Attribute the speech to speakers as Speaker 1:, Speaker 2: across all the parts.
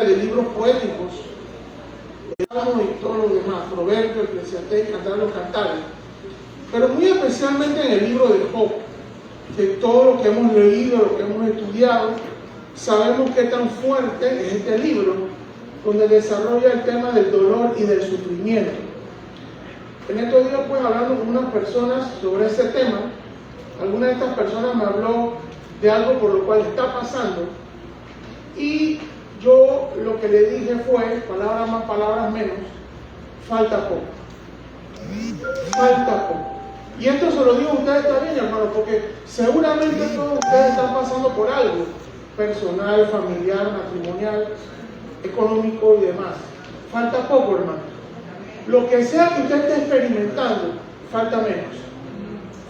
Speaker 1: de libros poéticos, de Salmos y todo lo demás, Proverbios, Eclesiastés, Cantar los Cantares, pero muy especialmente en el libro de Job, de todo lo que hemos leído, lo que hemos estudiado, sabemos qué tan fuerte es este libro, donde desarrolla el tema del dolor y del sufrimiento. En estos días, pues, hablando con unas personas sobre ese tema, alguna de estas personas me habló de algo por lo cual está pasando, y yo lo que le dije fue, palabras más, palabras menos, falta poco. Falta poco. Y esto se lo digo a ustedes también, hermano, porque seguramente todos ustedes están pasando por algo personal, familiar, matrimonial, económico y demás. Falta poco, hermano. Lo que sea que usted esté experimentando, falta menos.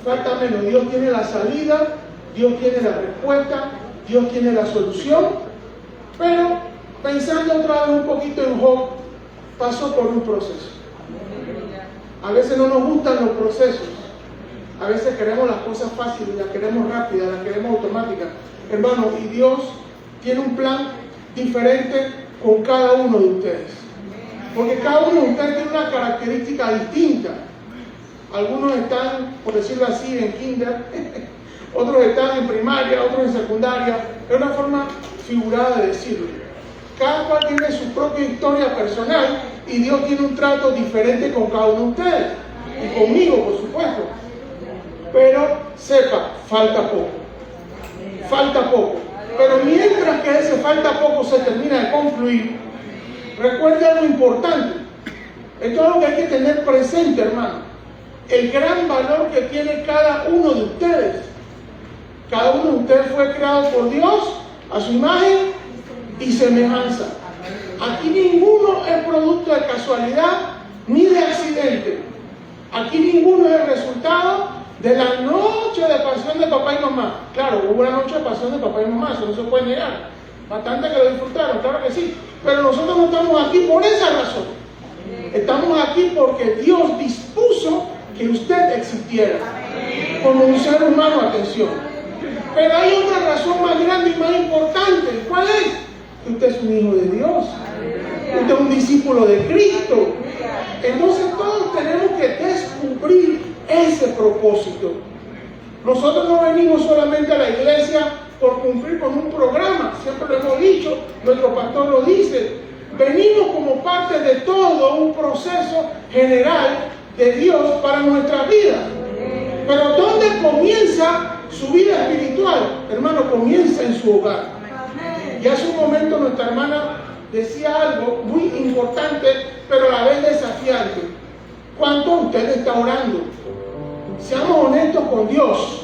Speaker 1: Falta menos. Dios tiene la salida, Dios tiene la respuesta, Dios tiene la solución. Pero pensando otra vez un poquito en Job, pasó por un proceso. A veces no nos gustan los procesos. A veces queremos las cosas fáciles, las queremos rápidas, las queremos automáticas. Hermano, y Dios tiene un plan diferente con cada uno de ustedes. Porque cada uno de ustedes tiene una característica distinta. Algunos están, por decirlo así, en kinder, otros están en primaria, otros en secundaria. Es una forma figurada de decirlo. Cada cual tiene su propia historia personal y Dios tiene un trato diferente con cada uno de ustedes. Y conmigo, por supuesto. Pero sepa, falta poco. Falta poco. Pero mientras que ese falta poco se termina de concluir, recuerde algo importante. Esto es algo que hay que tener presente, hermano. El gran valor que tiene cada uno de ustedes. Cada uno de ustedes fue creado por Dios a su imagen y semejanza. Aquí ninguno es producto de casualidad ni de accidente. Aquí ninguno es el resultado de la noche de pasión de papá y mamá. Claro, hubo una noche de pasión de papá y mamá, eso no se puede negar. Bastante que lo disfrutaron, claro que sí. Pero nosotros no estamos aquí por esa razón. Estamos aquí porque Dios dispuso que usted existiera como un ser humano, atención. Pero hay otra razón más grande y más importante. ¿Cuál es? Que usted es un hijo de Dios. Usted es un discípulo de Cristo. Entonces todos tenemos que descubrir ese propósito. Nosotros no venimos solamente a la iglesia por cumplir con un programa. Siempre lo hemos dicho, nuestro pastor lo dice. Venimos como parte de todo un proceso general de Dios para nuestra vida. Pero ¿dónde comienza su vida espiritual? Hermano, comienza en su hogar. Y hace un momento nuestra hermana decía algo muy importante, pero a la vez desafiante. ¿Cuánto usted está orando? Seamos honestos con Dios.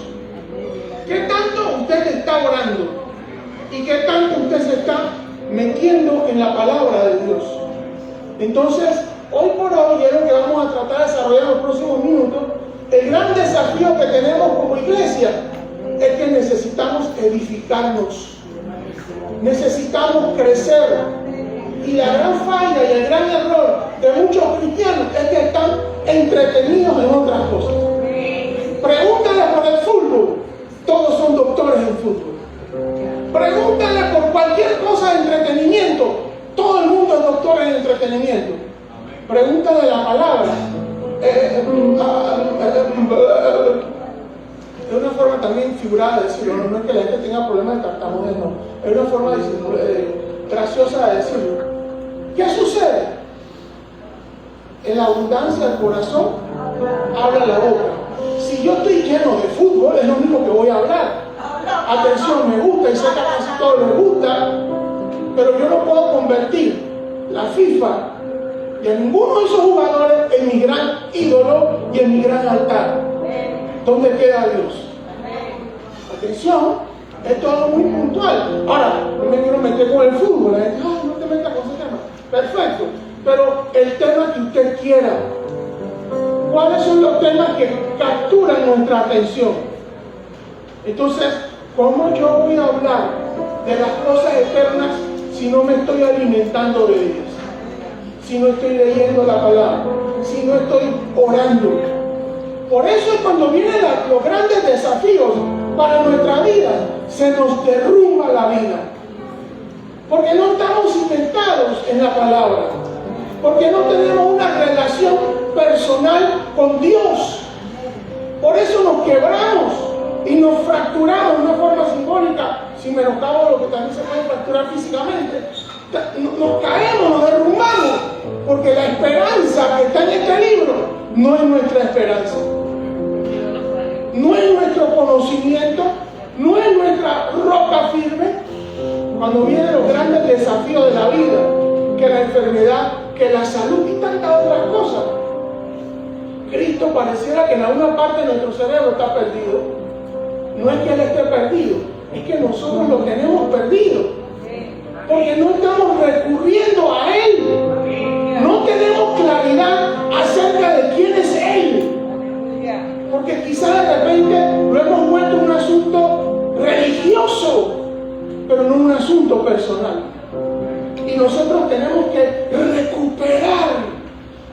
Speaker 1: ¿Qué tanto usted está orando? ¿Y qué tanto usted se está metiendo en la palabra de Dios? Entonces, hoy por hoy es lo que vamos a tratar de desarrollar en los próximos minutos. El gran desafío que tenemos como iglesia es que necesitamos edificarnos. Necesitamos crecer. Y la gran falla y el gran error de muchos cristianos es que están entretenidos en otras cosas. Pregúntale por el fútbol. Todos son doctores en fútbol. Pregúntale por cualquier cosa de entretenimiento. Todo el mundo es doctor en entretenimiento. Pregúntale la palabra. Es una forma también figurada de decirlo. No es que la gente tenga problemas de tartamudez, no. Es una forma graciosa de decirlo. ¿Qué sucede? En la abundancia del corazón habla la boca. Si yo estoy lleno de fútbol, es lo único que voy a hablar. Atención, me gusta y sé que a casi todos les gusta, pero yo no puedo convertir la FIFA y a ninguno de esos jugadores en mi gran ídolo y en mi gran altar. ¿Dónde queda Dios? Atención, esto es algo muy puntual. Ahora, no me quiero meter con el fútbol. La gente, no te metas con ese tema. Perfecto, pero el tema que usted quiera. ¿Cuáles son los temas que capturan nuestra atención? Entonces, ¿cómo yo voy a hablar de las cosas eternas si no me estoy alimentando de ellas? Si no estoy leyendo la palabra, si no estoy orando. Por eso cuando vienen los grandes desafíos para nuestra vida, se nos derrumba la vida. Porque no estamos cimentados en la palabra. Porque no tenemos una relación personal con Dios. Por eso nos quebramos y nos fracturamos de una forma simbólica, sin menoscabo lo que también se puede fracturar físicamente. Nos caemos, nos derrumbamos, porque la esperanza que está en este libro no es nuestra esperanza, no es nuestro conocimiento, no es nuestra roca firme. Cuando vienen los grandes desafíos de la vida, que la enfermedad, que la salud y tantas otras cosas, Cristo pareciera que en alguna parte de nuestro cerebro está perdido. No es que Él esté perdido, es que nosotros lo tenemos perdido, porque no estamos recurriendo a Él, no tenemos claridad acerca de quién es Él, porque quizás de repente lo hemos vuelto un asunto religioso, pero no un asunto personal. Y nosotros tenemos que recuperar,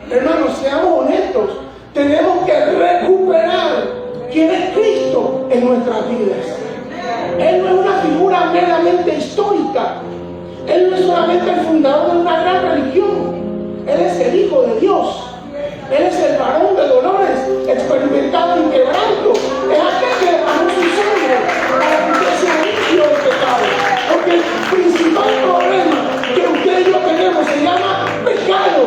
Speaker 1: hermanos, seamos honestos, tenemos que recuperar quién es Cristo en nuestras vidas. Él no es una figura meramente histórica, Él no es solamente el fundador de una gran religión, Él es el Hijo de Dios, Él es el varón de dolores, experimentado en quebranto, es aquel que derramó su sangre para que usted sea limpio del pecado, porque el principal problema que usted y yo tenemos se llama pecado.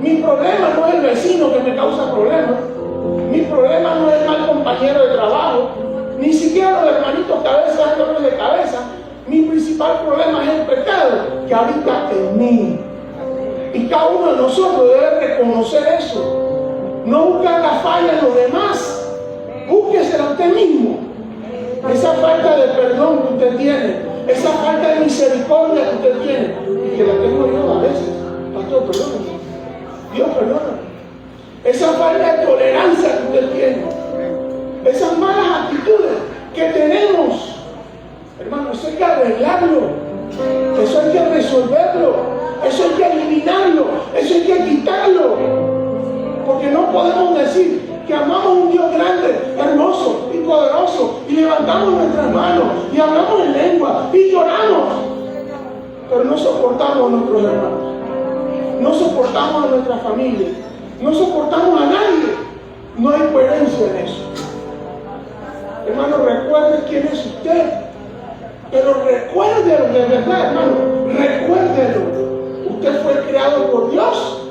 Speaker 1: Mi problema no es el vecino que me causa problemas, mi problema no es el mal compañero de trabajo, ni siquiera los hermanitos que a veces dan dolores de cabeza. Mi principal problema es el pecado que habita en mí. Y cada uno de nosotros debe reconocer eso. No buscar la falla en los demás, búsquesela usted mismo. Esa falta de perdón que usted tiene, esa falta de misericordia que usted tiene, y que la tengo yo a veces. Pastor, perdóname. Dios, perdóname. Esa falta de tolerancia que usted tiene, esas malas actitudes que tenemos, hermano, eso hay que arreglarlo, eso hay que resolverlo, eso hay que eliminarlo, eso hay que quitarlo, porque no podemos decir que amamos a un Dios grande, hermoso y poderoso, y levantamos nuestras manos y hablamos en lengua y lloramos, pero no soportamos a nuestros hermanos, no soportamos a nuestra familia, no soportamos a nadie. No hay coherencia en eso. Hermano, recuerde quién es usted, pero recuérdelo de verdad, hermano, recuérdelo. Usted fue creado por Dios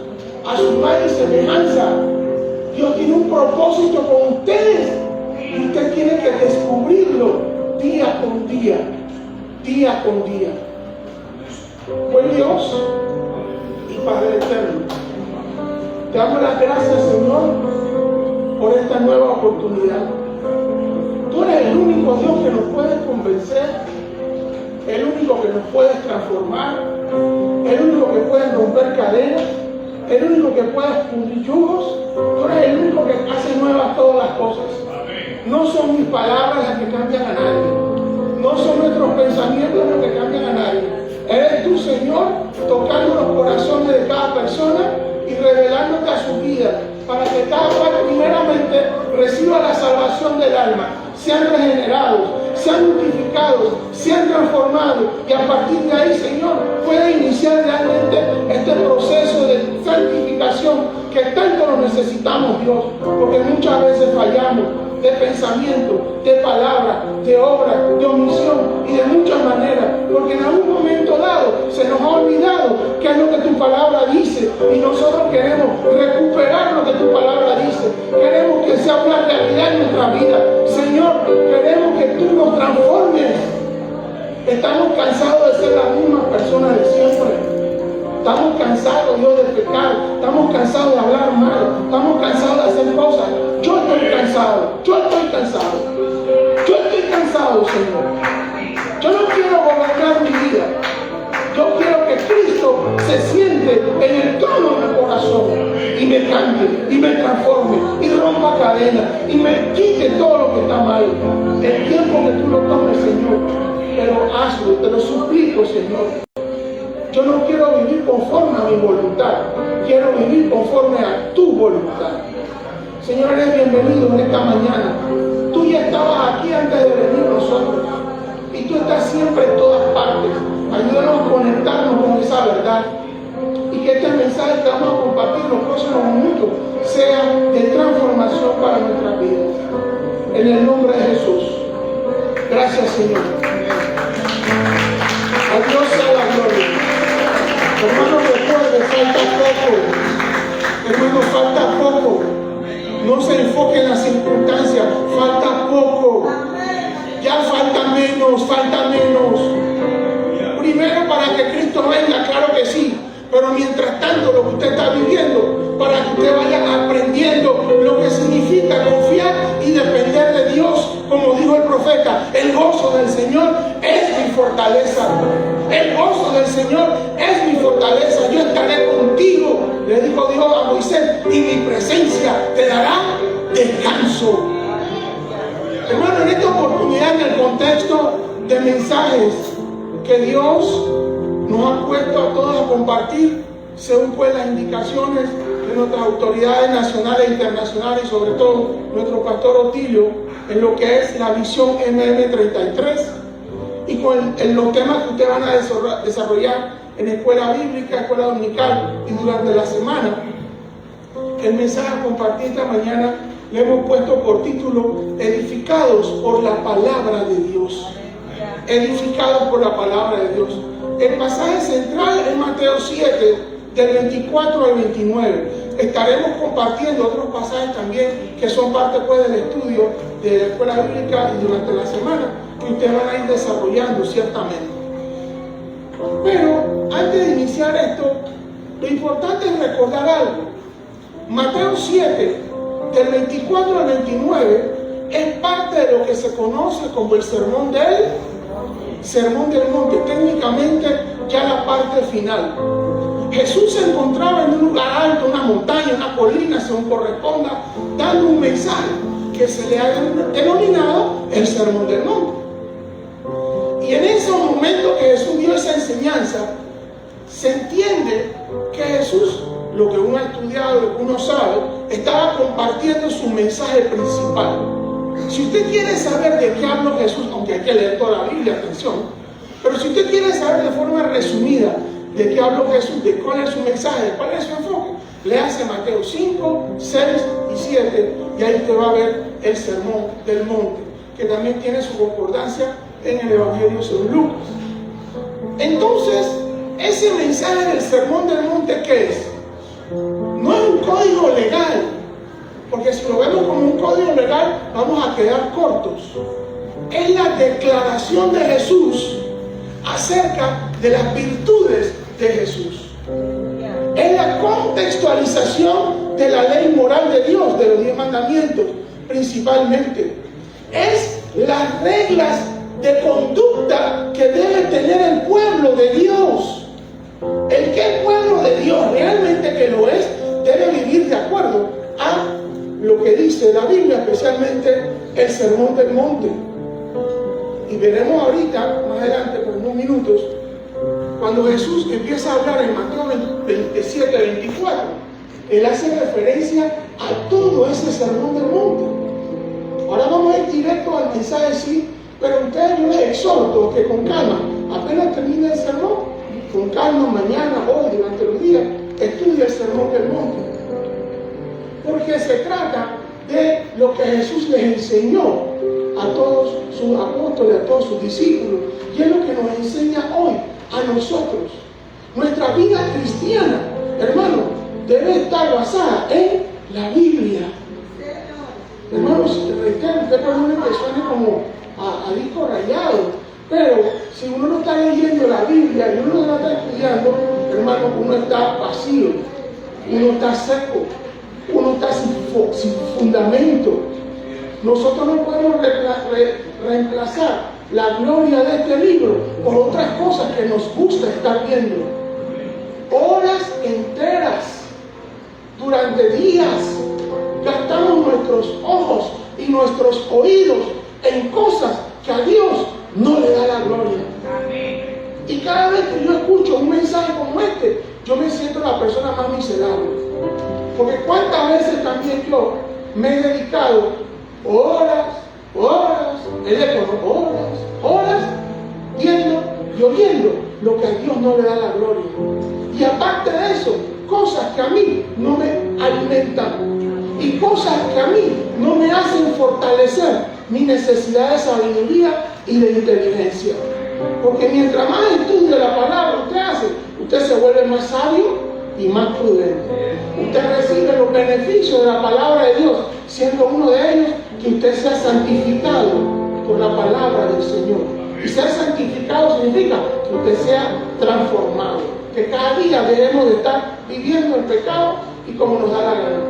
Speaker 1: a su imagen y semejanza. Dios tiene un propósito con ustedes y usted tiene que descubrirlo día con día, día con día. Buen Dios y Padre eterno, te damos las gracias, Señor, por esta nueva oportunidad. Tú eres el único Dios que nos puede convencer, el único que nos puede transformar, el único que puede romper cadenas, el único que puede fundir yugos. Tú eres el único que hace nuevas todas las cosas. No son mis palabras las que cambian a nadie, no son nuestros pensamientos los que cambian a nadie. Eres tú, Señor, tocando los corazones de cada persona y revelándote a su vida, para que cada cual primeramente reciba la salvación del alma, sean regenerados, sean multiplicados, sean transformados, y a partir de ahí, Señor, pueda iniciar realmente este proceso de santificación que tanto lo necesitamos, Dios, porque muchas veces fallamos de pensamiento, de palabra, de obra, de omisión y de muchas maneras, porque en algún momento dado se nos ha olvidado qué es lo que tu palabra dice, y nosotros queremos recuperar lo que tu palabra dice. Queremos que sea una realidad en nuestra vida. Señor, queremos que tú nos transformes. Estamos cansados de ser las mismas personas de siempre. Estamos cansados, Dios, de pecar. Estamos cansados de hablar mal. Estamos cansados de hacer cosas. Yo estoy cansado. Yo estoy cansado. Yo estoy cansado, Señor. Yo no quiero gobernar mi vida. Yo quiero que Cristo se siente en el trono de mi corazón y me cambie, y me transforme, y rompa cadenas, y me quite todo lo que está mal. El tiempo que tú lo tomes, Señor, pero hazlo, te lo suplico, Señor. Yo no quiero vivir conforme a mi voluntad, quiero vivir conforme a tu voluntad. Señor, eres bienvenido en esta mañana. Tú ya estabas aquí antes de venir nosotros, y tú estás siempre en todas partes. Ayúdanos a conectarnos con esa verdad. Y que este mensaje que vamos a compartir en los próximos minutos sea de transformación para nuestras vidas. En el nombre de Jesús. Gracias, Señor. A Dios sea la gloria. Hermano, recuerde, falta poco. Hermano, falta poco. No se enfoque en las circunstancias. Falta poco. Ya falta menos, falta menos. Primero para que Cristo venga, claro que sí. Pero mientras tanto, lo que usted está viviendo, para que usted vaya aprendiendo lo que significa confiar y depender de Dios, como dijo el profeta, el gozo del Señor es mi fortaleza. El gozo del Señor es mi fortaleza. Yo estaré contigo, le dijo Dios a Moisés, y mi presencia te dará descanso. Hermano, en esta oportunidad, en el contexto de mensajes que Dios nos ha puesto a todos a compartir, según pues las indicaciones de nuestras autoridades nacionales e internacionales, y sobre todo nuestro pastor Otilio, en lo que es la visión MM33, y con los temas que ustedes van a desarrollar en escuela bíblica, escuela dominical y durante la semana. El mensaje a compartir esta mañana le hemos puesto por título: edificados por la palabra de Dios. Edificados por la palabra de Dios. El pasaje central es Mateo 7, del 24 al 29. Estaremos compartiendo otros pasajes también que son parte pues del estudio de la escuela bíblica y durante la semana, que ustedes van a ir desarrollando ciertamente. Pero antes de iniciar esto, lo importante es recordar algo. Mateo 7, del 24 al 29, es parte de lo que se conoce como el Sermón del Monte, técnicamente ya la parte final. Jesús se encontraba en un lugar alto, una montaña, una colina, según corresponda, dando un mensaje que se le ha denominado el Sermón del Monte. Y en ese momento que Jesús dio esa enseñanza, se entiende que Jesús, lo que uno ha estudiado, lo que uno sabe, estaba compartiendo su mensaje principal. Si usted quiere saber de qué habló Jesús, aunque hay que leer toda la Biblia, atención, pero si usted quiere saber de forma resumida de qué habló Jesús, de cuál es su mensaje, de cuál es su enfoque, léase Mateo 5, 6 y 7, y ahí usted va a ver el Sermón del Monte, que también tiene su concordancia en el Evangelio según Lucas. Entonces, ese mensaje del Sermón del Monte, ¿qué es? No es un código legal, porque si lo vemos como un código legal, vamos a quedar cortos. Es la declaración de Jesús acerca de las virtudes de Jesús. Es la contextualización de la ley moral de Dios, de los 10 mandamientos, principalmente. Es las reglas de conducta que debe tener el pueblo de Dios. El que es pueblo de Dios, realmente que lo es, debe vivir de acuerdo a lo que dice la Biblia, especialmente el Sermón del Monte. Y veremos ahorita, más adelante, por unos minutos, cuando Jesús empieza a hablar en Mateo 27, 24, Él hace referencia a todo ese Sermón del Monte. Ahora vamos a ir directo al mensaje, sí, pero ustedes, yo les exhorto que con calma, apenas termine el sermón, con calma, mañana, hoy, durante los días, estudie el Sermón del Monte. Porque se trata de lo que Jesús les enseñó a todos sus apóstoles, a todos sus discípulos, y es lo que nos enseña hoy a nosotros. Nuestra vida cristiana, hermano, debe estar basada en la Biblia. Hermanos, reitero, usted perdone que suene como a disco rayado, pero si uno no está leyendo la Biblia y uno no la está estudiando, hermano, uno está vacío, uno está seco, uno está sin fundamento. Nosotros no podemos reemplazar la gloria de este libro por otras cosas que nos gusta estar viendo. Horas enteras, durante días, gastamos nuestros ojos y nuestros oídos en cosas que a Dios no le da la gloria. Y cada vez que yo escucho un mensaje como este, yo me siento la persona más miserable. Porque cuántas veces también yo me he dedicado horas, viendo y oyendo lo que a Dios no le da la gloria. Y aparte de eso, cosas que a mí no me alimentan y cosas que a mí no me hacen fortalecer mi necesidad de sabiduría y de inteligencia. Porque mientras más estudia la palabra usted se vuelve más sabio y más prudente. Usted recibe los beneficios de la palabra de Dios, siendo uno de ellos que usted sea santificado por la palabra del Señor. Y ser santificado significa que usted sea transformado, que cada día debemos de estar viviendo el pecado y como nos da la gana.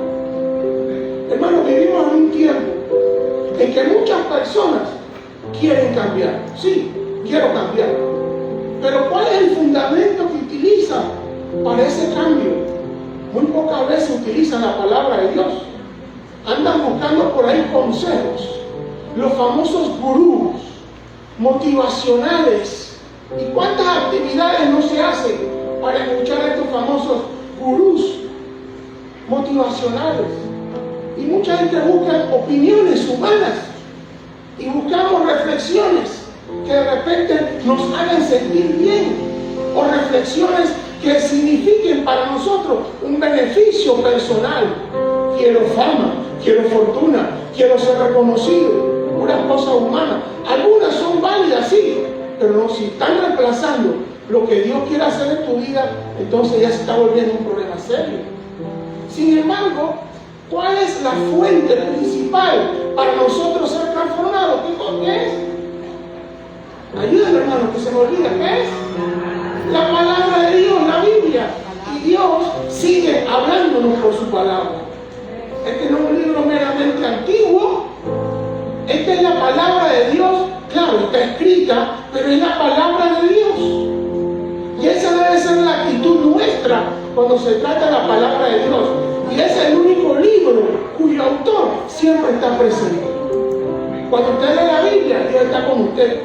Speaker 1: Hermanos, vivimos en un tiempo en que muchas personas quieren cambiar. Sí, quiero cambiar. Pero ¿cuál es el fundamento que utilizan para ese cambio? Muy pocas veces utilizan la palabra de Dios. Andan buscando por ahí consejos, los famosos gurús motivacionales. ¿Y cuántas actividades no se hacen para escuchar a estos famosos gurús motivacionales? Y mucha gente busca opiniones humanas y buscamos reflexiones que de repente nos hagan sentir bien, o reflexiones que signifiquen para nosotros un beneficio personal. Quiero fama, quiero fortuna, quiero ser reconocido, puras cosas humanas. Algunas son válidas, sí, pero no, si están reemplazando lo que Dios quiere hacer en tu vida, entonces ya se está volviendo un problema serio. Sin embargo, ¿cuál es la fuente principal para nosotros ser transformados? ¿Qué es? Ayúdenme, hermano, que se me olvida. ¿Qué es? La palabra de Dios, la Biblia. Y Dios sigue hablándonos por su palabra. Este no es un libro meramente antiguo. Esta es la palabra de Dios. Claro, está escrita, pero es la palabra de Dios. Y esa debe ser la actitud nuestra cuando se trata de la palabra de Dios. Y ese es el único libro cuyo autor siempre está presente. Cuando usted lee la Biblia, Dios está con usted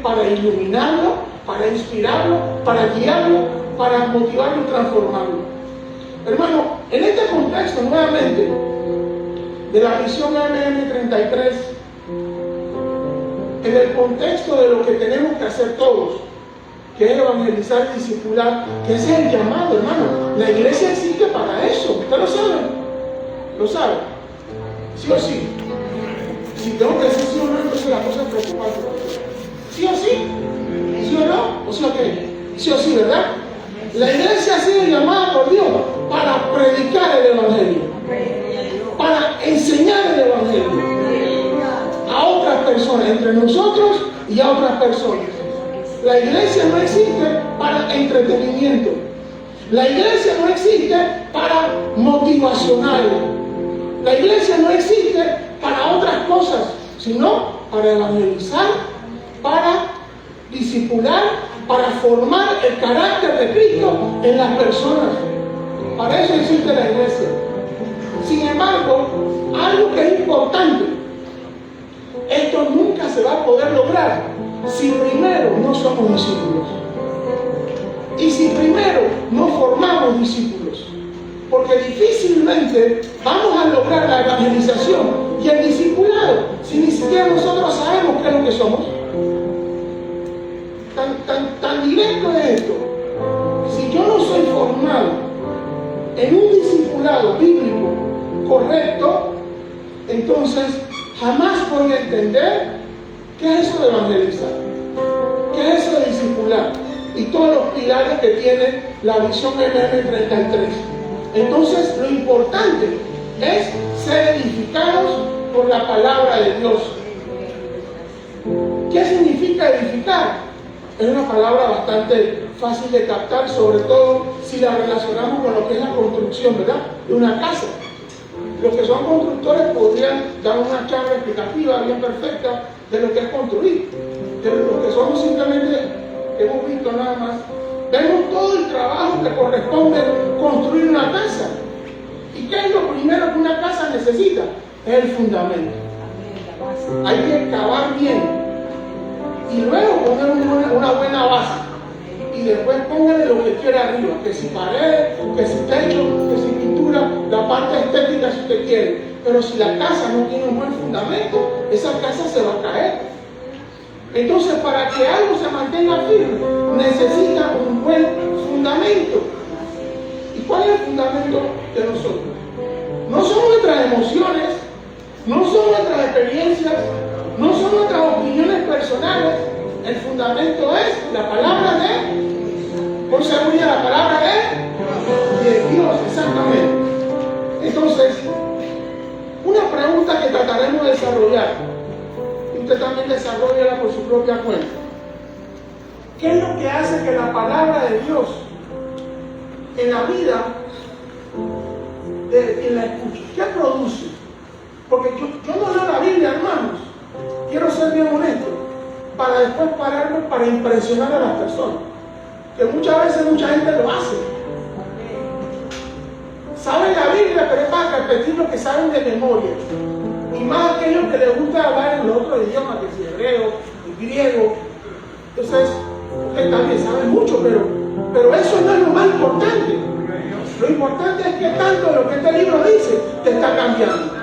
Speaker 1: para iluminarlo, para inspirarlo, para guiarlo, para motivarlo y transformarlo. Hermano, en este contexto nuevamente de la visión MM33, en el contexto de lo que tenemos que hacer todos, que es evangelizar y discipular, que ese es el llamado, hermano. La iglesia existe para eso. ¿Usted lo sabe? ¿Lo sabe? ¿Sí o sí? Si tengo que decir sí o no, entonces la cosa es preocupante. ¿Sí o sí? ¿Sí o no? ¿O sí o qué? ¿Sí o sí, verdad? La iglesia ha sido llamada por Dios para predicar el evangelio, para enseñar el evangelio a otras personas, entre nosotros y a otras personas. La iglesia no existe para entretenimiento. La iglesia no existe para motivacional. La iglesia no existe para otras cosas, sino para evangelizar, para discipular, para formar el carácter de Cristo en las personas. Para eso existe la iglesia. Sin embargo, algo que es importante, esto nunca se va a poder lograr si primero no somos discípulos. Y si primero no formamos discípulos. Porque difícilmente vamos a lograr la evangelización y el discipulado si ni siquiera nosotros sabemos qué es lo que somos. Tan directo es esto. Si yo no soy formado en un discipulado bíblico correcto, entonces jamás voy a entender qué es eso de evangelizar, qué es eso de discipular y todos los pilares que tiene la visión MM33. Entonces lo importante es ser edificados por la palabra de Dios. ¿Qué significa edificar? Es una palabra bastante fácil de captar, sobre todo si la relacionamos con lo que es la construcción, ¿verdad?, de una casa. Los que son constructores podrían dar una charla explicativa bien perfecta de lo que es construir. De los que somos simplemente, que hemos visto nada más, vemos todo el trabajo que corresponde construir una casa. ¿Y qué es lo primero que una casa necesita? Es el fundamento. Hay que cavar bien y luego poner una buena base, y después póngale lo que quiera arriba, que si pared, que si techo, que si pintura, la parte estética si usted quiere. Pero si la casa no tiene un buen fundamento, esa casa se va a caer. Entonces, para que algo se mantenga firme, necesita un buen fundamento. ¿Y cuál es el fundamento de nosotros? No son nuestras emociones, no son nuestras experiencias, no son nuestras opiniones personales. El fundamento es la palabra por seguridad, la palabra de Dios, exactamente. Entonces, una pregunta que trataremos de desarrollar, y usted también desarrolla por su propia cuenta. ¿Qué es lo que hace que la palabra de Dios en la vida de quien la escucha? ¿Qué produce? Porque yo no leo la Biblia, hermanos, quiero ser bien honesto, para después pararme para impresionar a las personas, que muchas veces mucha gente lo hace. Saben la Biblia, pero es para repetir lo que saben de memoria. Y más aquellos que les gusta hablar en los otros idiomas, que es hebreo, el griego. Entonces, usted también sabe mucho, pero eso no es lo más importante. Lo importante es que tanto de lo que este libro dice te está cambiando,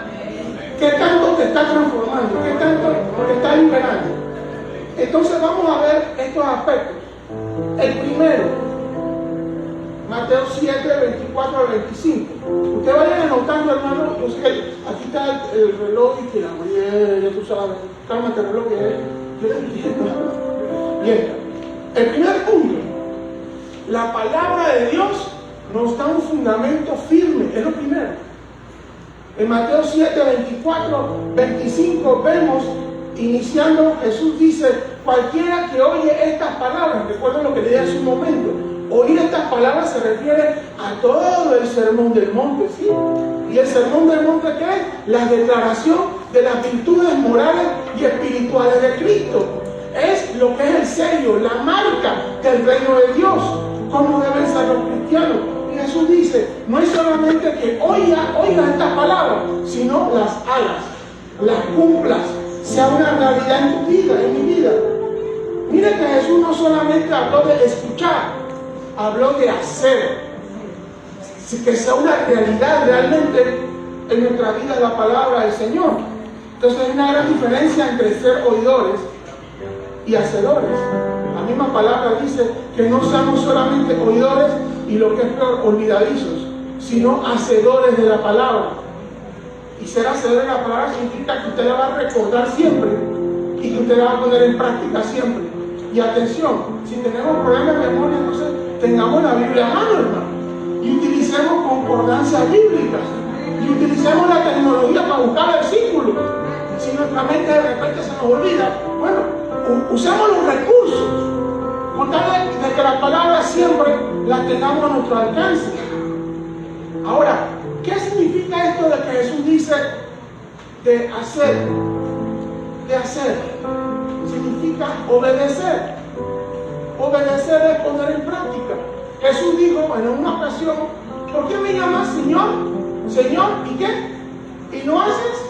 Speaker 1: que tanto te está transformando, que tanto te está liberando. Entonces vamos a ver estos aspectos. El primero, Mateo 7, 24 al 25. Ustedes vayan anotando, hermano. Yo sé que aquí está el reloj y que la mañana, ya tú sabes, cálmate el reloj que es. Yo te entiendo. Bien, el primer punto, la palabra de Dios nos da un fundamento firme, es lo primero. En Mateo 7, 24, 25 vemos, iniciando, Jesús dice: cualquiera que oye estas palabras, recuerden lo que le dije hace un momento, oír estas palabras se refiere a todo el sermón del monte, ¿sí? ¿Y el sermón del monte qué es? La declaración de las virtudes morales y espirituales de Cristo. Es lo que es el sello, la marca del reino de Dios, cómo deben ser los cristianos. Y Jesús dice, no es solamente que oigas estas palabras, sino las hagas, las cumplas, sea una realidad en tu vida, en mi vida. Mire que Jesús no solamente habló de escuchar, habló de hacer, que sea una realidad realmente en nuestra vida la palabra del Señor. Entonces hay una gran diferencia entre ser oidores y hacedores. La misma palabra dice que no seamos solamente oidores y lo que es peor, olvidadizos, sino hacedores de la palabra. Y ser hacedor de la palabra significa que usted la va a recordar siempre y que usted la va a poner en práctica siempre. Y atención, si tenemos problemas de memoria, entonces tengamos la Biblia a mano, hermano, y utilicemos concordancias bíblicas y utilicemos la tecnología para buscar versículos. Si nuestra mente de repente se nos olvida, bueno, usemos los recursos con tal de que la palabra siempre la tengamos a nuestro alcance. Ahora, ¿qué significa esto de que Jesús dice de hacer? De hacer significa obedecer. Obedecer es poner en práctica. Jesús dijo en una ocasión: ¿por qué me llamas Señor? Señor, ¿y qué? ¿Y no haces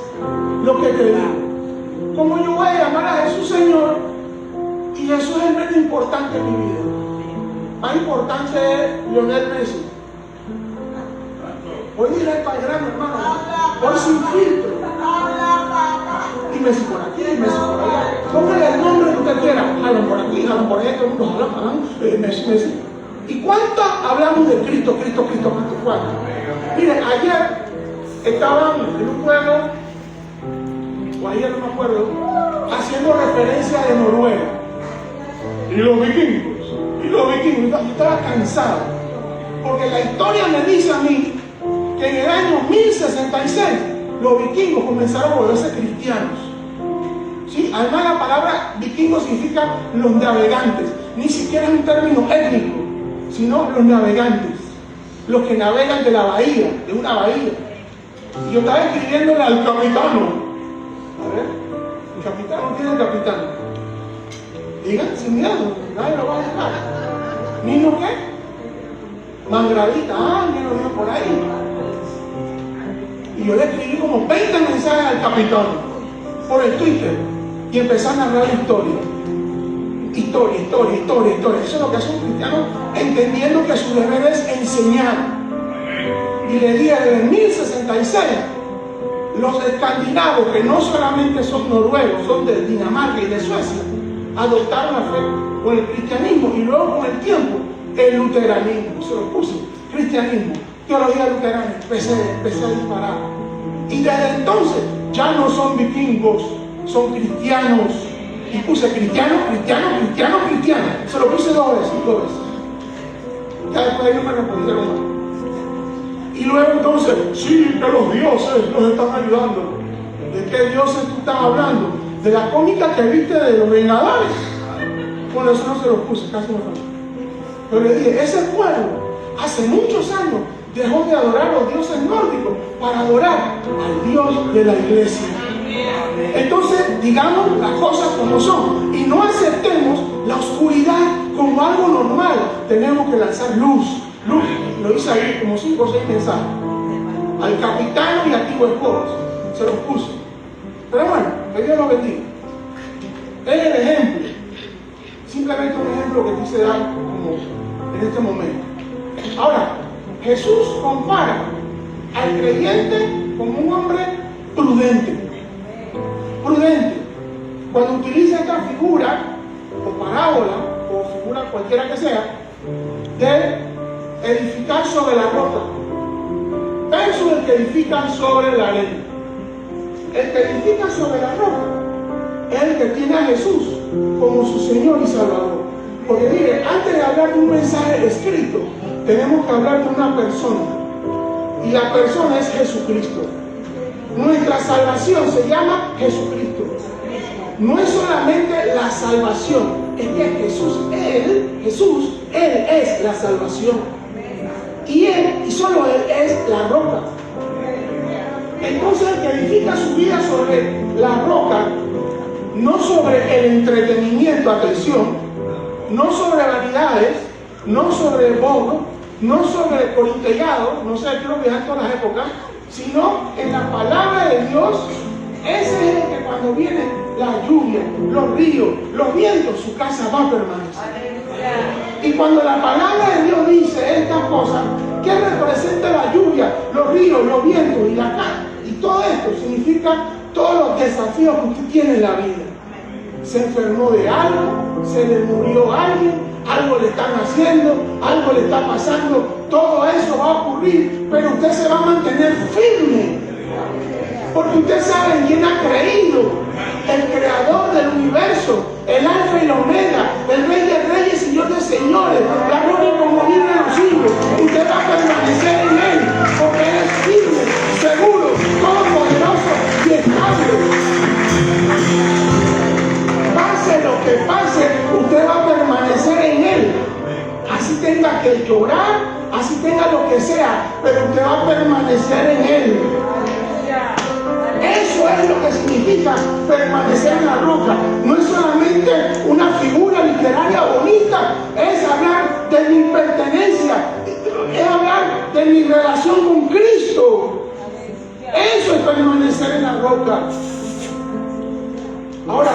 Speaker 1: lo que te digo? ¿Cómo yo voy a llamar a Jesús Señor y Jesús es menos importante en mi vida? Más importante es Lionel Messi. Hoy directo al grano, hermano. Hoy sin filtro. Y Messi por aquí, y Messi por allá. Póngale el nombre que usted quiera. Jalan por aquí, jalan por allá, todo el mundo jalan. Messi. ¿Y cuánto hablamos de Cristo? ¿Cuánto? Mire, ayer estaban en un pueblo, o ayer no me acuerdo, haciendo referencia de Noruega. Y los vikingos. Yo estaba cansado. Porque la historia me dice a mí que en el año 1066 los vikingos comenzaron a volverse cristianos. ¿Sí? Además, la palabra vikingo significa los navegantes. Ni siquiera es un término étnico, sino los navegantes, los que navegan de la bahía, de una bahía. Y yo estaba escribiéndole al capitano. A ver, el capitán, ¿quién es el capitán? Digan sin miedo, nadie lo va a dejar. ¿Niño qué? Mangradita, alguien lo dijo por ahí. Y yo le escribí como 20 mensajes al capitán por el Twitter y empecé a narrar la historia. Historia. Eso es lo que hace un cristiano, entendiendo que su deber es enseñar. Y le dije, desde 1066, los escandinavos, que no solamente son noruegos, son de Dinamarca y de Suecia, adoptaron la fe con el cristianismo y luego con el tiempo el luteranismo. Se lo puse, cristianismo, teología luterana, empecé a disparar. Y desde entonces ya no son vikingos, son cristianos. Y puse cristiano. Se lo puse dos veces. Ya después ellos me respondieron más. Y luego entonces, sí, que los dioses nos están ayudando. ¿De qué dioses tú estás hablando? De la cómica que viste de los Vengadores. Por eso no se lo puse, casi me falta. Pero le dije, ese pueblo hace muchos años dejó de adorar a los dioses nórdicos para adorar al Dios de la iglesia. Entonces, digamos las cosas como son y no aceptemos la oscuridad como algo normal. Tenemos que lanzar luz. Lo hice ahí como 5 o 6 mensajes. Al capitán y a Tibo Escobas. Se los puse. Pero bueno, que Dios los bendiga. Es el ejemplo. Simplemente un ejemplo que quise dar como en este momento. Ahora, Jesús compara al creyente como un hombre prudente. Cuando utiliza esta figura, o parábola, o figura cualquiera que sea, de edificar sobre la roca, versus el que edifica sobre la arena. El que edifica sobre la roca es el que tiene a Jesús como su Señor y Salvador. Porque mire, antes de hablar de un mensaje escrito, tenemos que hablar de una persona. Y la persona es Jesucristo. Nuestra salvación se llama Jesucristo. No es solamente la salvación, es que Jesús, Él es la salvación. Y solo Él es la roca. Entonces el que edifica su vida sobre la roca, no sobre el entretenimiento, atención, no sobre vanidades, no sobre bono, no sobre colintellado, no sé, quiero viajar todas las épocas, sino en la palabra de Dios. Ese es el que cuando viene la lluvia, los ríos, los vientos, su casa va a permanecer. Y cuando la palabra de Dios dice estas cosas, ¿qué representa la lluvia, los ríos, los vientos y la casa? Y todo esto significa todos los desafíos que usted tiene en la vida. Se enfermó de algo, se le murió alguien, algo le están haciendo, algo le está pasando, todo eso va a ocurrir, pero usted se va a mantener firme. Porque usted sabe en quién ha creído, el creador del universo, el alfa y la omega, el rey de reyes y señor de señores, la gloria y comunión de los siglos. Usted va a permanecer en él, porque él es firme, seguro, todopoderoso y estable. Pase lo que pase, usted va a permanecer en él. Así tenga que llorar, así tenga lo que sea, pero usted va a permanecer en él. Eso es lo que significa permanecer en la roca. No es solamente una figura literaria bonita, es hablar de mi pertenencia, es hablar de mi relación con Cristo. Eso es permanecer en la roca. Ahora,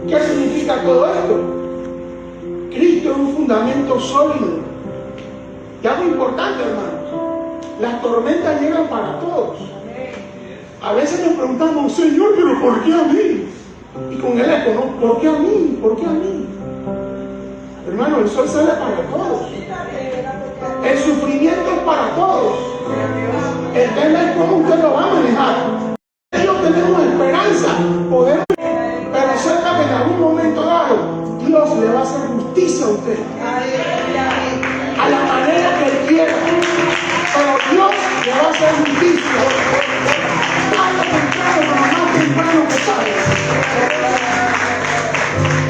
Speaker 1: ¿qué significa todo esto? Cristo es un fundamento sólido. Y algo importante, hermanos, las tormentas llegan para todos. A veces nos preguntamos, Señor, pero ¿por qué a mí? Y con el eco, ¿no? ¿Por qué a mí? ¿Por qué a mí? Hermano, el sol sale para todos. El sufrimiento es para todos. El tema es cómo usted lo va a manejar. Nosotros tenemos esperanza, podemos, pero sepa que en algún momento dado, Dios le va a hacer justicia a usted. A la manera que Él quiera. Pero Dios le va a hacer justicia. Más temprano que sabe.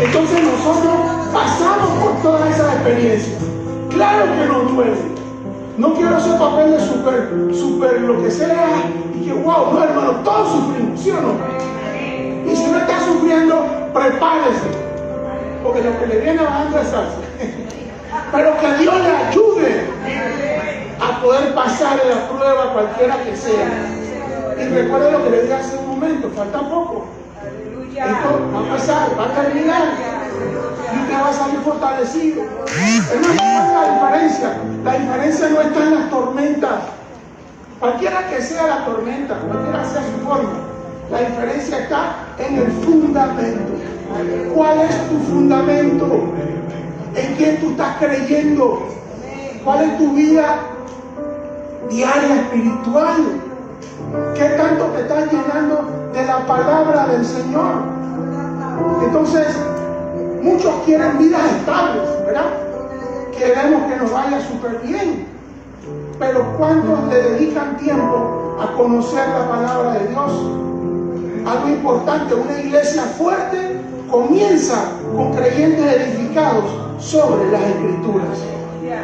Speaker 1: Entonces nosotros pasamos por todas esas experiencias. Claro que nos duele. No quiero hacer papel de super lo que sea y que wow, no, hermano, todos sufrimos, ¿sí o no? Y si no está sufriendo, prepárese, porque lo que le viene bajando es salsa. Pero que Dios le ayude a poder pasar la prueba cualquiera que sea. Y recuerde lo que le dije hace un momento, falta poco. Esto va a pasar, va a terminar. Y usted va a salir fortalecido. Hermano, ¿cuál es la diferencia? La diferencia no está en las tormentas. Cualquiera que sea la tormenta, cualquiera sea su forma, la diferencia está en el fundamento. ¿Cuál es tu fundamento? ¿En quién tú estás creyendo? ¿Cuál es tu vida diaria espiritual? ¿Qué tanto te estás llenando de la palabra del Señor? Entonces, muchos quieren vidas estables, ¿verdad? Queremos que nos vaya súper bien. Pero ¿cuántos le dedican tiempo a conocer la palabra de Dios? Algo importante, una iglesia fuerte comienza con creyentes edificados sobre las Escrituras.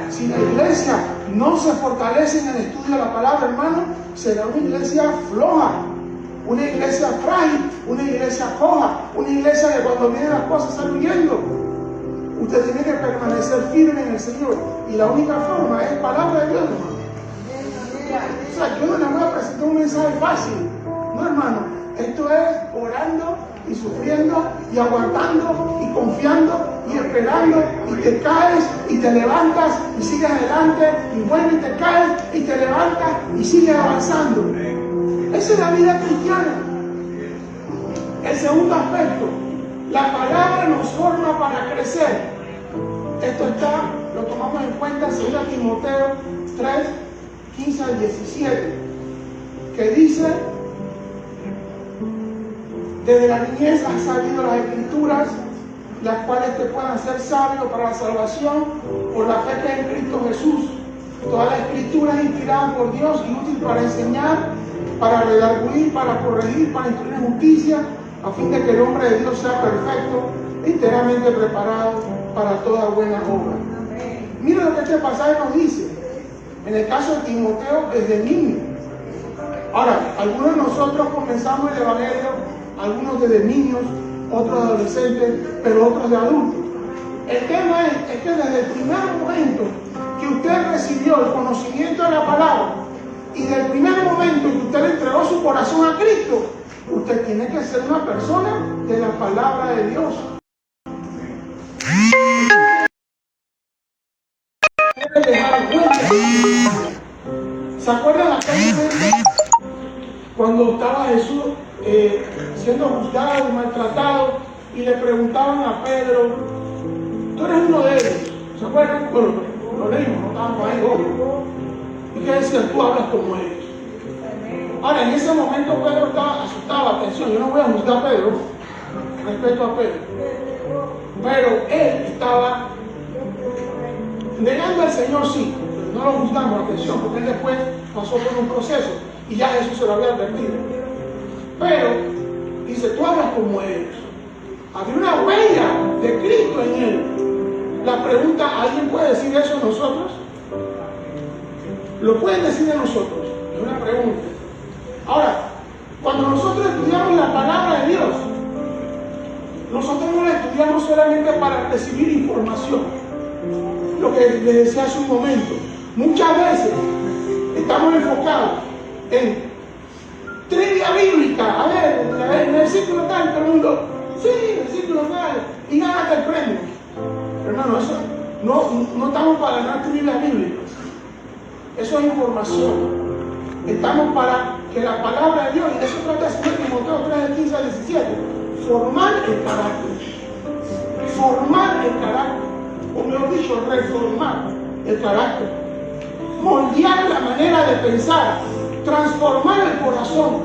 Speaker 1: Si la iglesia no se fortalece en el estudio de la palabra, hermano, será una iglesia floja, una iglesia frágil, una iglesia coja, una iglesia que cuando vienen las cosas sale huyendo. Usted tiene que permanecer firme en el Señor, y la única forma es palabra de Dios, hermano. O sea, yo no le voy a presentar un mensaje fácil, no, hermano. Esto es orando y sufriendo y aguantando y confiando y esperando, y te caes y te levantas y sigues adelante, y vuelves y te caes y te levantas y sigues avanzando. Esa es la vida cristiana. El segundo aspecto, la palabra nos forma para crecer. Esto lo tomamos en cuenta en 2 Timoteo 3, 15 al 17, que dice: desde la niñez has sabido las Escrituras, las cuales te pueden hacer sabio para la salvación por la fe que es en Cristo Jesús. Toda la Escritura es inspirada por Dios y útil para enseñar, para redarguir, para corregir, para instruir en justicia, a fin de que el hombre de Dios sea perfecto, enteramente preparado para toda buena obra. Mira lo que este pasaje nos dice. En el caso de Timoteo, desde niño. Ahora, algunos de nosotros comenzamos el Evangelio, algunos desde niños, otros adolescentes, pero otros de adultos. El tema es que desde el primer momento que usted recibió el conocimiento de la palabra, y del primer momento que usted le entregó su corazón a Cristo, usted tiene que ser una persona de la palabra de Dios. Debe dejar huella. ¿Se acuerdan aquel momento cuando estaba Jesús siendo juzgado y maltratado, y le preguntaban a Pedro: tú eres uno de ellos? ¿Se acuerdan? Bueno, lo leímos, no estábamos ahí, obvio. Y que decía: tú hablas como ellos. Ahora, en ese momento Pedro estaba asustado. Atención, yo no voy a juzgar a Pedro, respeto a Pedro, pero él estaba negando al Señor, sí. No lo juzgamos, atención, porque él después pasó por un proceso y ya Jesús se lo había advertido. Pero dice: tú hablas como ellos. Había una huella de Cristo en él. La pregunta: ¿alguien puede decir eso de nosotros? ¿Lo pueden decir de nosotros? Es una pregunta. Ahora, cuando nosotros estudiamos la palabra de Dios, nosotros no la estudiamos solamente para recibir información. Lo que les decía hace un momento, muchas veces estamos enfocados en trivia bíblica. A ver, en el versículo tal, todo el mundo, sí, el versículo tal, y gánate el premio. Hermano, eso no estamos para ganar trivias bíblicas. Eso es información. Estamos para que la palabra de Dios, y de eso trata 2 Timoteo 3, 15 al 17, formar el carácter. Formar el carácter. O mejor dicho, reformar el carácter. Moldear la manera de pensar. Transformar el corazón.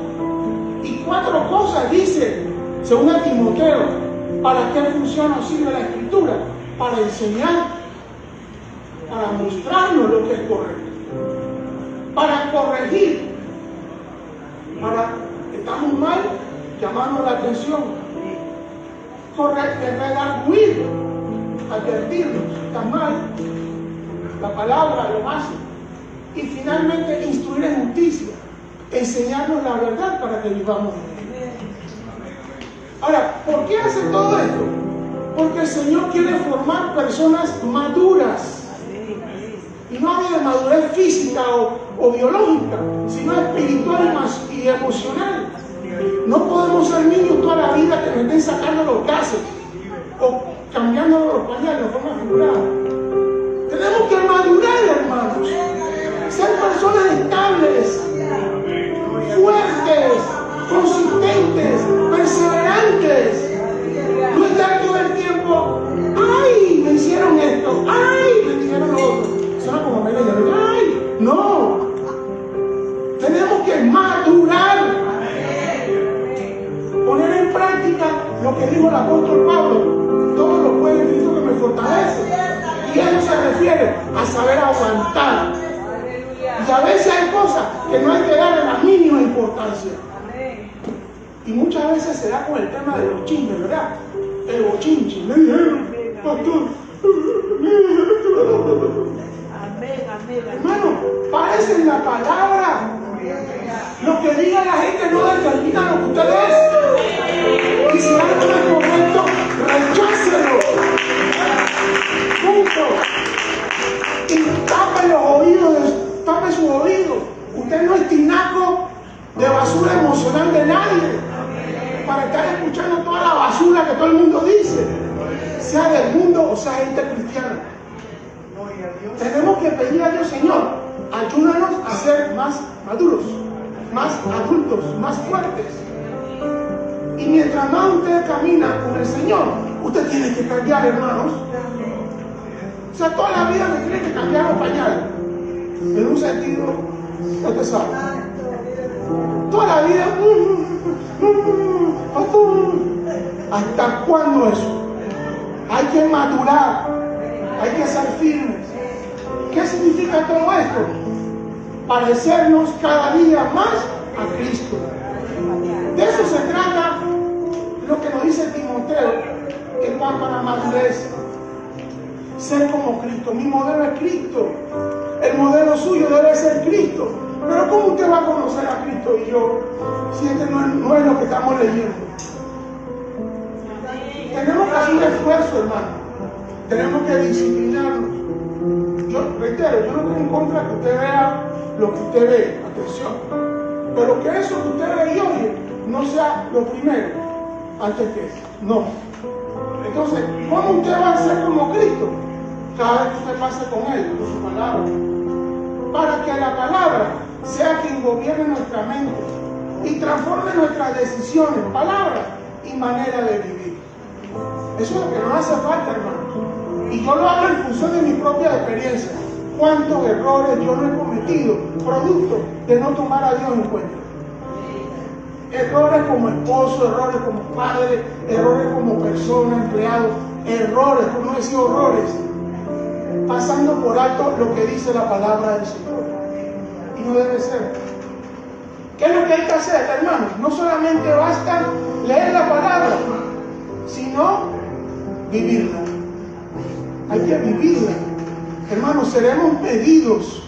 Speaker 1: Y 4 cosas dice 2 Timoteo: ¿para qué funciona o sirve la Escritura? Para enseñar, para mostrarnos lo que es correcto, para corregir, para que estamos mal, llamarnos la atención, redarguir, advertirnos, está mal, la palabra lo hace, y finalmente instruir en justicia, enseñarnos la verdad para que vivamos en ella. Ahora, ¿por qué hace todo esto? Porque el Señor quiere formar personas maduras. Y no habla de madurez física o biológica, sino espiritual y emocional. No podemos ser niños toda la vida que nos estén sacando los gases o cambiando los pañales de forma figurada. Tenemos que madurar, hermanos. Ser personas estables, fuertes, consistentes, perseverantes. No estar No. Tenemos que madurar. Poner en práctica lo que dijo el apóstol Pablo. Todo lo puedo en Cristo que me fortalece. Y eso se refiere a saber aguantar. Y a veces hay cosas que no hay que darle la mínima importancia. Y muchas veces se da con el tema de los chismes, ¿verdad? El bochinche. Me dijeron, pastor. Hermano, parece en la palabra. Lo que diga la gente no determina lo que usted es. Y si algo no es correcto, rechácelo. Punto. Y tape los oídos, tape sus oídos. Usted no es tinaco de basura emocional de nadie para estar escuchando toda la basura que todo el mundo dice, sea del mundo o sea gente cristiana. Tenemos que pedir a Dios, Señor, ayúdanos a ser más maduros, más adultos, más fuertes. Y mientras más usted camina con el Señor, usted tiene que cambiar, hermanos. O sea, toda la vida usted tiene que cambiar los pañales. En un sentido, usted sabe. Toda la vida. ¿Hasta cuándo eso? Hay que madurar, hay que ser firmes. ¿Qué significa todo esto? Parecernos cada día más a Cristo. De eso se trata lo que nos dice Timoteo en cuanto a la madurez. Ser como Cristo. Mi modelo es Cristo. El modelo suyo debe ser Cristo. Pero ¿cómo usted va a conocer a Cristo y yo si este no es lo que estamos leyendo? Tenemos que hacer un esfuerzo, hermano. Tenemos que disciplinarnos. Yo reitero, yo no estoy en contra de que usted vea lo que usted ve, atención. Pero que eso que usted ve y oye no sea lo primero antes que eso. No. Entonces, ¿cómo usted va a ser como Cristo? Cada vez que usted pase con Él, con su palabra. Para que la palabra sea quien gobierne nuestra mente y transforme nuestras decisiones, palabras y manera de vivir. Eso es lo que nos hace falta, hermano. Y yo lo hablo en función de mi propia experiencia. ¿Cuántos errores yo no he cometido producto de no tomar a Dios en cuenta? Errores como esposo, errores como padre, errores como persona, empleado, errores, por no decir horrores, pasando por alto lo que dice la palabra del Señor. Y no debe ser. ¿Qué es lo que hay que hacer, hermanos? No solamente basta leer la palabra, sino vivirla. Hay que vivirla. Hermanos, seremos medidos,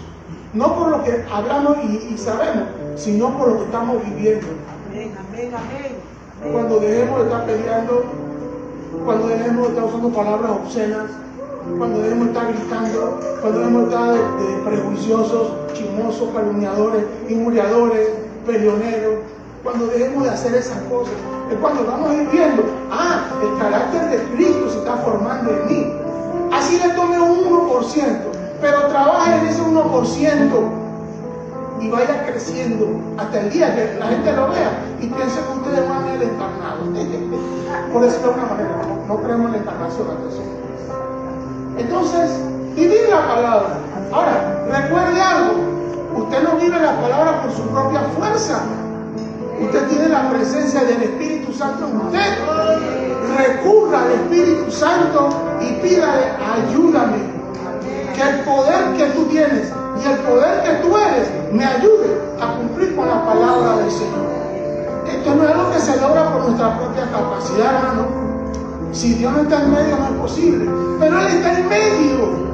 Speaker 1: no por lo que hablamos y sabemos, sino por lo que estamos viviendo.
Speaker 2: Amén, amén, amén.
Speaker 1: Cuando dejemos de estar peleando, cuando dejemos de estar usando palabras obscenas, cuando debemos estar gritando, cuando debemos estar de prejuiciosos, chismosos, calumniadores, injuriadores, peleoneros, cuando dejemos de hacer esas cosas, es cuando vamos a ir viendo, el carácter de Cristo se está formando en mí. Así le tome un 1%, pero trabaje en ese 1% y vaya creciendo hasta el día que la gente lo vea y piense que usted es más el encarnado. Por decirlo de una manera, no creemos en la encarnación, atención. Entonces, vivir la palabra. Ahora, recuerde algo, usted no vive la palabra por su propia fuerza. Usted tiene la presencia del Espíritu Santo en usted. Recurra al Espíritu Santo y pídale, ayúdame. Que el poder que tú tienes y el poder que tú eres me ayude a cumplir con la palabra del Señor. Esto no es algo que se logra por nuestra propia capacidad, hermano. Si Dios no está en medio, no es posible. Pero Él está en medio.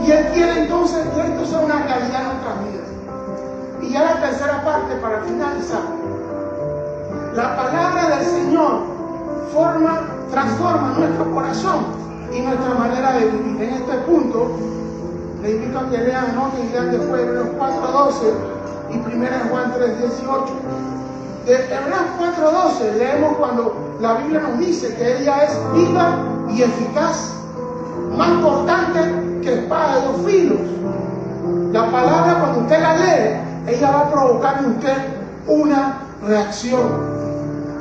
Speaker 1: Y Él quiere entonces que esto sea una realidad en nuestras vidas. Y ya la tercera parte para finalizar. La palabra del Señor transforma nuestro corazón y nuestra manera de vivir. En este punto, le invito a que lean, y lean después Hebreos 4:12 y 1 Juan 3:18. De Hebreos 4:12 leemos cuando la Biblia nos dice que ella es viva y eficaz, más cortante que espada de 2 filos. La palabra, cuando usted la lee, ella va a provocar en usted una reacción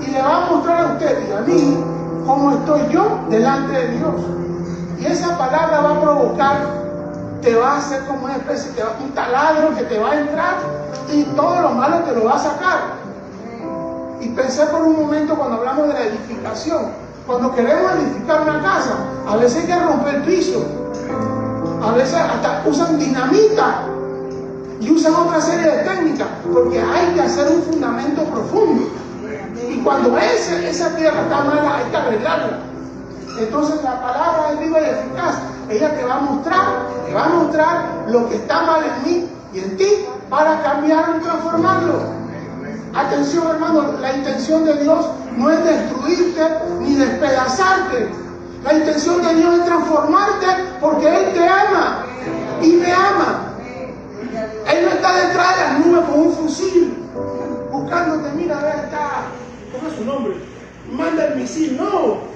Speaker 1: y le va a mostrar a usted y a mí cómo estoy yo delante de Dios. Y esa palabra va a provocar te va a hacer como una especie, un taladro que te va a entrar y todo lo malo te lo va a sacar. Y pensé por un momento cuando hablamos de la edificación, cuando queremos edificar una casa, a veces hay que romper el piso, a veces hasta usan dinamita y usan otra serie de técnicas, porque hay que hacer un fundamento profundo. Y cuando esa tierra está mala, hay que arreglarla. Entonces la palabra es viva y eficaz. Ella te va a mostrar lo que está mal en mí y en ti para cambiarlo y transformarlo. Atención, hermano, la intención de Dios no es destruirte ni despedazarte. La intención de Dios es transformarte porque Él te ama y me ama. Él no está detrás de las nubes con un fusil buscándote, mira, a ver, ¿cómo es su nombre? Manda el misil, no.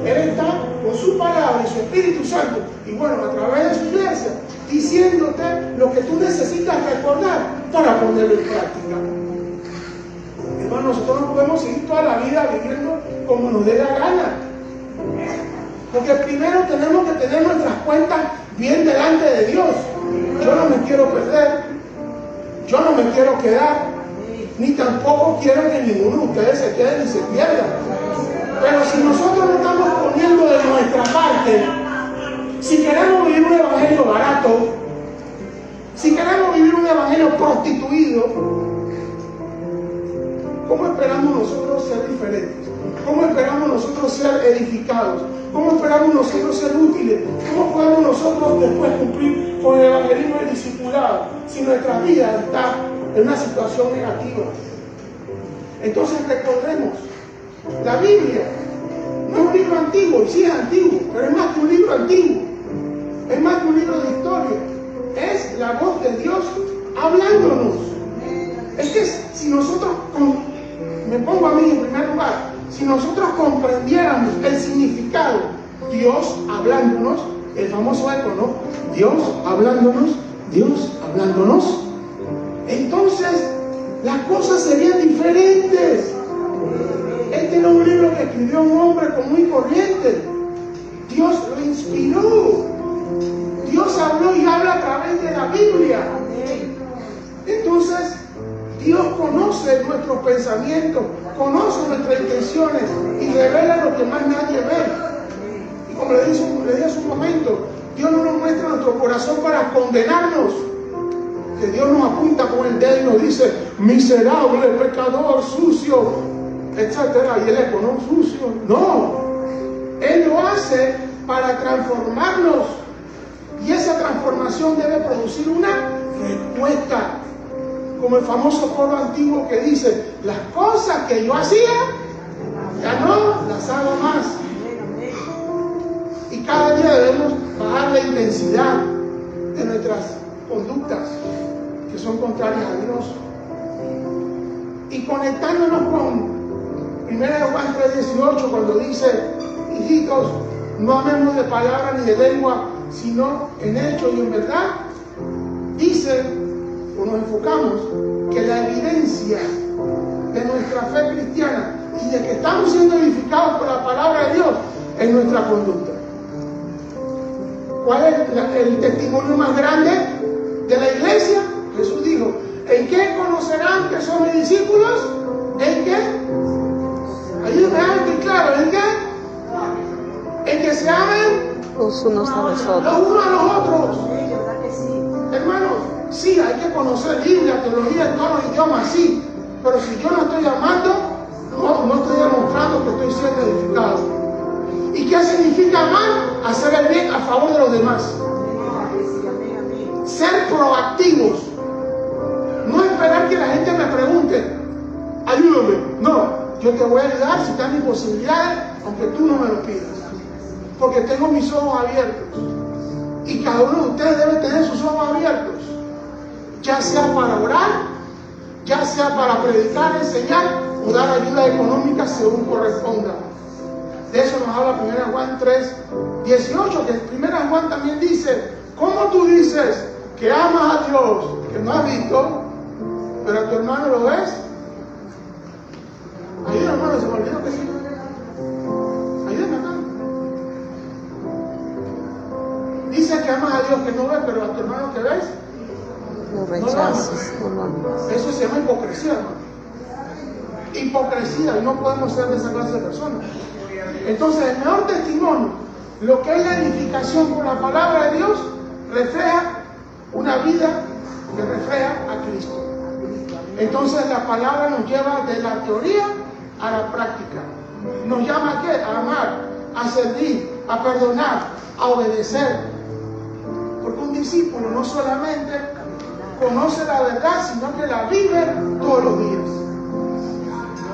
Speaker 1: Él está con su palabra y su Espíritu Santo, y bueno, a través de su iglesia, diciéndote lo que tú necesitas recordar para ponerlo en práctica. Hermano, nosotros no podemos seguir toda la vida viviendo como nos dé la gana, porque primero tenemos que tener nuestras cuentas bien delante de Dios. Yo no me quiero perder, yo no me quiero quedar, ni tampoco quiero que ninguno de ustedes se quede ni se pierda. Pero si nosotros no estamos poniendo de nuestra parte, si queremos vivir un evangelio barato, si queremos vivir un evangelio prostituido, ¿cómo esperamos nosotros ser diferentes? ¿Cómo esperamos nosotros ser edificados? ¿Cómo esperamos nosotros ser útiles? ¿Cómo podemos nosotros después cumplir con el evangelismo y el discipulado si nuestra vida está en una situación negativa? Entonces recordemos, la Biblia no es un libro antiguo, y sí es antiguo, pero es más que un libro antiguo, es más que un libro de historia, es la voz de Dios hablándonos. Es que si nosotros, me pongo a mí en primer lugar, si nosotros comprendiéramos el significado, Dios hablándonos, el famoso eco, ¿no? Dios hablándonos, entonces las cosas serían diferentes. Este no es un libro que escribió un hombre común y corriente. Dios lo inspiró. Dios habló y habla a través de la Biblia. Entonces, Dios conoce nuestros pensamientos, conoce nuestras intenciones y revela lo que más nadie ve. Y como le dije hace un momento, Dios no nos muestra nuestro corazón para condenarnos. Que Dios nos apunta con el dedo y nos dice, miserable, pecador, sucio, etcétera, y el eco, no sucio. No, Él lo hace para transformarnos, y esa transformación debe producir una respuesta, como el famoso coro antiguo que dice, las cosas que yo hacía ya no las hago más. Y cada día debemos bajar la intensidad de nuestras conductas que son contrarias a Dios, y conectándonos con 1 Juan 3:18, cuando dice, hijitos, no amemos de palabra ni de lengua, sino en hecho y en verdad. Dice, o nos enfocamos, que la evidencia de nuestra fe cristiana y de que estamos siendo edificados por la palabra de Dios es nuestra conducta. ¿Cuál es el testimonio más grande de la iglesia? Jesús dijo, ¿en qué conocerán que son mis discípulos? ¿En qué? Ayúdame alto y claro, ¿en qué? En que se amen
Speaker 3: los unos a los otros.
Speaker 1: Los unos a los otros. Hermanos, sí, hay que conocer Biblia, teología en todos los idiomas, sí. Pero si yo no estoy amando, no estoy demostrando que estoy siendo edificado. ¿Y qué significa amar? Hacer el bien a favor de los demás. Ser proactivos. No esperar que la gente me pregunte, ayúdame. No, yo te voy a ayudar si están mis posibilidades, aunque tú no me lo pidas. Porque tengo mis ojos abiertos. Y cada uno de ustedes debe tener sus ojos abiertos. Ya sea para orar, ya sea para predicar, enseñar o dar ayuda económica según corresponda. De eso nos habla 1 Juan 3:18, que 1 Juan también dice, ¿cómo tú dices que amas a Dios, que no has visto, pero a tu hermano lo ves? Ayúdame, hermano, se me olvidó que sí. Ayúdame, hermano. Dice que amas a Dios que no ves, pero a tu hermano que ves,
Speaker 3: Lo rechazas, no lo amas.
Speaker 1: eso se llama hipocresía, hermano. Hipocresía, y no podemos ser de esa clase de personas. Entonces, el mejor testimonio, lo que es la edificación con la palabra de Dios, refleja una vida que refleja a Cristo. Entonces, la palabra nos lleva de la teoría a la práctica. Nos llama ¿a qué? A amar, a servir, a perdonar, a obedecer. Porque un discípulo no solamente conoce la verdad, sino que la vive todos los días.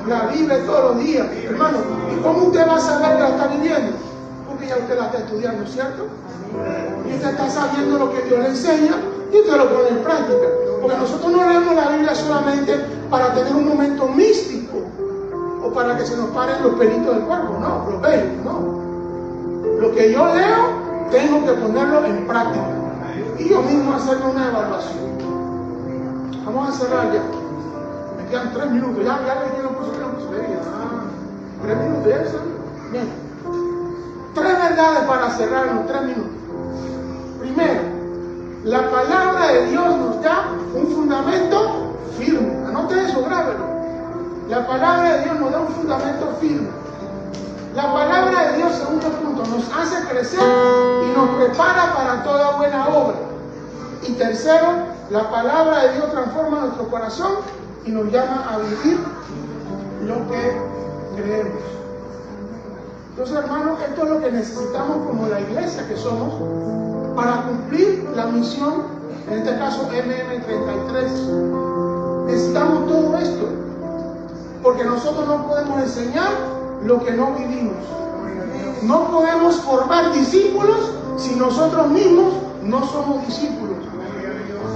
Speaker 1: La vive todos los días, hermano. ¿Y cómo usted va a saber que la está viviendo? Porque ya usted la está estudiando, ¿cierto? Y usted está sabiendo lo que Dios le enseña y usted lo pone en práctica. Porque nosotros no leemos la Biblia solamente para tener un momento místico o para que se nos paren los pelitos del cuerpo, no, los vellos, no. Lo que yo leo, tengo que ponerlo en práctica y yo mismo hacerme una evaluación. Vamos a cerrar ya. Me quedan 3 minutos. Ya le lo puso. 3 minutos, ya está. Bien. 3 verdades para cerrar en los 3 minutos. Primero, la palabra de Dios nos da un fundamento firme. Anote eso, grábelo. La palabra de Dios nos da un fundamento firme. La palabra de Dios, segundo punto, nos hace crecer y nos prepara para toda buena obra. Y tercero, la palabra de Dios transforma nuestro corazón y nos llama a vivir lo que creemos. Entonces, hermanos, esto es lo que necesitamos como la iglesia que somos para cumplir la misión, en este caso MM33. Necesitamos todo esto, porque nosotros no podemos enseñar lo que no vivimos. No podemos formar discípulos si nosotros mismos no somos discípulos.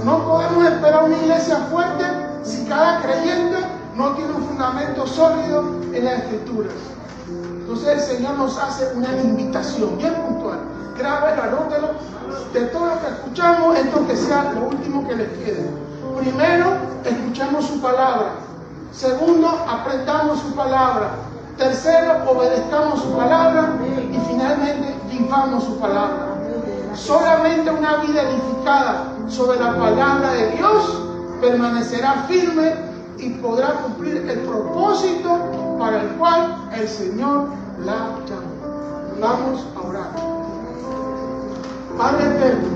Speaker 1: No podemos esperar una iglesia fuerte si cada creyente no tiene un fundamento sólido en las Escrituras. Entonces el Señor nos hace una invitación bien puntual. Grábelo, anótelo. De todo lo que escuchamos, esto que sea lo último que les quede. Primero, escuchemos su palabra. Segundo, aprendamos su palabra. Tercero, obedezcamos su palabra. Y finalmente, vivamos su palabra. Solamente una vida edificada sobre la palabra de Dios permanecerá firme y podrá cumplir el propósito para el cual el Señor la llamó. Vamos a orar. Padre eterno,